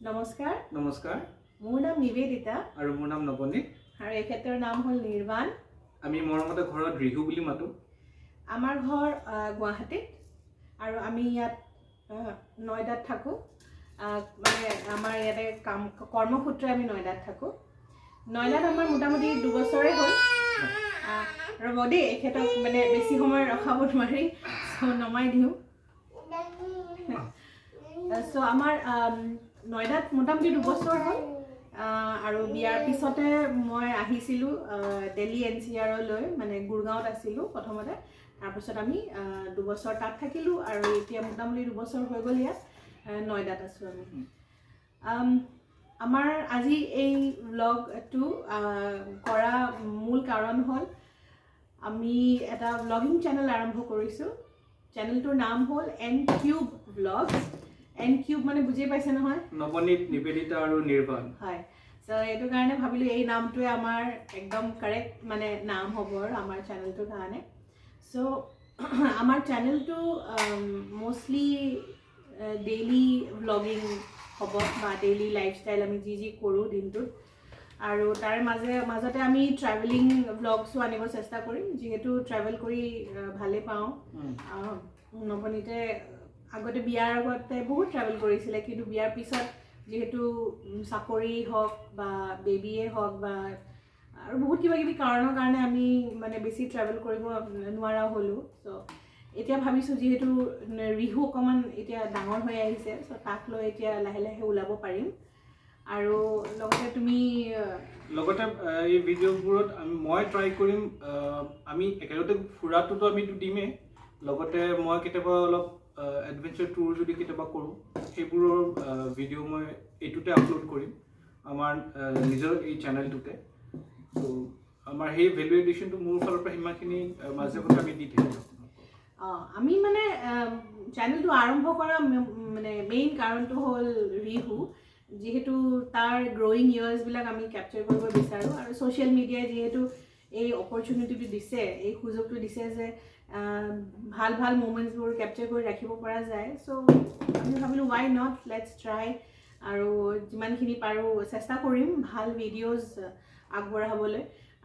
নমস্কাৰ নমস্কাৰ মোৰ নাম নিবেদিতা আৰু মোৰ নাম নবনীত আৰু এখেতৰ নাম হ'ল নিৰ্বাণ আমি মৰমতে ঘৰত ৰিহু বুলি মাতো আমাৰ ঘৰ গুৱাহাটীত আৰু আমি ইয়াত নয়দাত থাকোঁ মানে আমাৰ ইয়াতে কৰ্মসূত্ৰে আমি নয়দাত থাকোঁ নয়দাত আমাৰ মোটামুটি 2 বছৰে হ'ল ৰ'ব দেই এখেতক মানে বেছি সময় ৰখাব নোৱাৰি নমাই দিওঁ চ' আমাৰ নয়দাত মোটামুটি 2 বছৰ হ'ল আৰু বিয়াৰ পিছতে মই আহিছিলোঁ দিল্লী NCRলৈ মানে গুৰগাঁৱত আছিলোঁ প্ৰথমতে তাৰপিছত আমি 2 বছৰ তাত থাকিলোঁ আৰু এতিয়া মোটামুটি 2 বছৰ হৈ গ'ল ইয়াত নয়দাত আছোঁ আমি আমাৰ আজি এই ব্লগটো কৰা মূল কাৰণ হ'ল আমি এটা ব্লগিং চেনেল আৰম্ভ কৰিছোঁ চেনেলটোৰ নাম হ'ল N-Cube Vlogs N-Cube মানে বুজি পাইছে নহয় নবনীত নিবেদিতা আৰু নিৰ্বাণ হয় সো এইটো কাৰণে ভাবিলোঁ এই নামটোৱে আমাৰ একদম কাৰেক্ট মানে নাম হ'ব আমাৰ চেনেলটোৰ কাৰণে সো আমাৰ চেনেলটো মোষ্টলি ডেইলি ব্লগিং হ'ব বা ডেইলি লাইফষ্টাইল আমি যি কৰোঁ দিনটোত আৰু তাৰ মাজতে আমি ট্ৰেভেলিং ব্লগছো আনিব চেষ্টা কৰিম যিহেতু ট্ৰেভেল কৰি ভালে পাওঁ নবনীতে আগতে বিয়াৰ আগতে বহুত ট্ৰেভেল কৰিছিলে কিন্তু বিয়াৰ পিছত যেহেতু চাকৰি হওক বা বেবিয়ে হওক বা আৰু বহুত কিবা কিবি কাৰণৰ কাৰণে আমি মানে বেছি ট্ৰেভেল কৰিব নোৱাৰা হ'লোঁ চ' এতিয়া ভাবিছোঁ যিহেতু ৰিহু অকণমান এতিয়া ডাঙৰ হৈ আহিছে চ' তাক লৈ এতিয়া লাহে লাহে ওলাব পাৰিম আৰু লগতে তুমি লগতে এই ভিডিঅ'বোৰত মই ট্ৰাই কৰিম আমি একেলগতে ফুৰাটোতো আমি দিমেই লগতে মই কেতিয়াবা অলপ এডভেঞ্চাৰ টুৰ যদি কেতিয়াবা কৰোঁ সেইবোৰৰ ভিডিঅ' মই এইটোতে আপলোড কৰিম আমাৰ নিজৰ এই চেনেলটোতে ত' আমাৰ সেই ভেলু এডিশ্যনটো মোৰ ফালৰ পৰা সিমানখিনি মাজে মাজে আমি দি থাকিম আমি মানে চেনেলটো আৰম্ভ কৰা মানে মেইন কাৰণটো হ'ল ৰিহু যিহেতু তাৰ গ্ৰ'য়িং ইয়াৰ্ছবিলাক আমি কেপচাৰ কৰিব বিচাৰোঁ আৰু ছ'চিয়েল মিডিয়াই যিহেতু এই অপৰচুনিটিটো দিছে এই সুযোগটো দিছে যে ভাল ভাল মুমেণ্টছবোৰ কেপচাৰ কৰি ৰাখিব পৰা যায় চ' আমি ভাবিলোঁ ৱাই নট লেটছ ট্ৰাই আৰু যিমানখিনি পাৰোঁ চেষ্টা কৰিম ভাল ভিডিঅ'জ আগবঢ়াবলৈ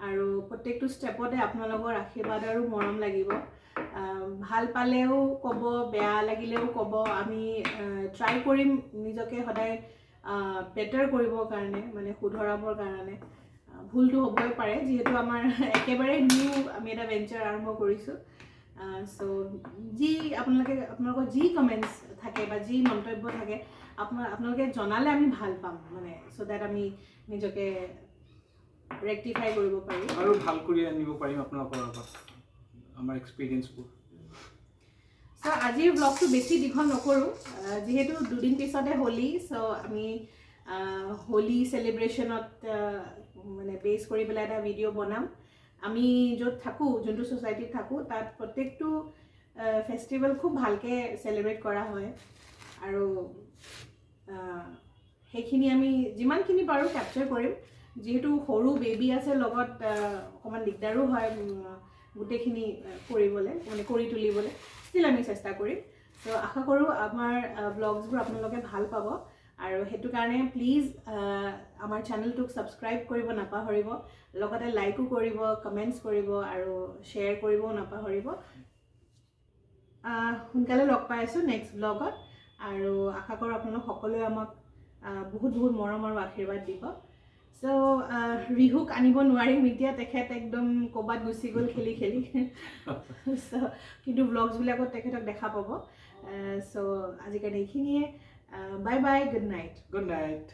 আৰু প্ৰত্যেকটো ষ্টেপতে আপোনালোকৰ আশীৰ্বাদ আৰু মৰম লাগিব ভাল পালেও ক'ব বেয়া লাগিলেও ক'ব আমি ট্ৰাই কৰিম নিজকে সদায় বেটাৰ কৰিবৰ কাৰণে মানে শুধৰাবৰ কাৰণে ভুলটো হ'বই পাৰে যিহেতু আমাৰ একেবাৰে নিউ আমি এটা ভেঞ্চাৰ আৰম্ভ কৰিছোঁ চ' আপোনালোকৰ যি কমেণ্টছ থাকে বা যি মন্তব্য থাকে আপোনালোকে জনালে আমি ভাল পাম মানে চ' ডেট আমি নিজকে ৰেক্টিফাই কৰিব পাৰিম আৰু ভাল কৰি আনিব পাৰিম আপোনালোকৰ লগত আমাৰ এক্সপিৰিয়েঞ্চবোৰ চ' আজিৰ ব্লগটো বেছি দীঘল নকৰোঁ যিহেতু 2 দিন পিছতে হোলী চ' আমি হোলী চেলিব্ৰেশ্যনত মানে বেছ কৰি পেলাই এটা ভিডিঅ' বনাম আমি য'ত থাকোঁ যোনটো ছ'চাইটিত থাকোঁ তাত প্ৰত্যেকটো ফেষ্টিভেল খুব ভালকৈ চেলিব্ৰেট কৰা হয় আৰু সেইখিনি আমি যিমানখিনি পাৰোঁ কেপচাৰ কৰিম যিহেতু সৰু বেবী আছে লগত অকণমান দিগদাৰো হয় গোটেইখিনি কৰিবলৈ মানে কৰি তুলিবলৈ ষ্টিল আমি চেষ্টা কৰিম চ' আশা কৰোঁ আমাৰ ব্লগছবোৰ আপোনালোকে ভাল পাব আৰু সেইটো কাৰণে প্লিজ আমাৰ চেনেলটোক ছাবস্ক্ৰাইব কৰিব নাপাহৰিব লগতে লাইকো কৰিব কমেণ্টছ কৰিব আৰু শ্বেয়াৰ কৰিবও নাপাহৰিব সোনকালে লগ পাই আছোঁ নেক্সট ব্লগত আৰু আশা কৰোঁ আপোনালোক সকলোৱে আমাক বহুত বহুত মৰম আৰু আশীৰ্বাদ দিব চ' ৰিহুক আনিব নোৱাৰিম এতিয়া তেখেত একদম ক'ৰবাত গুচি গ'ল খেলি খেলি চ' কিন্তু ব্লগছবিলাকত তেখেতক দেখা পাব চ' আজিকালি এইখিনিয়ে বাই বাই গুড নাইট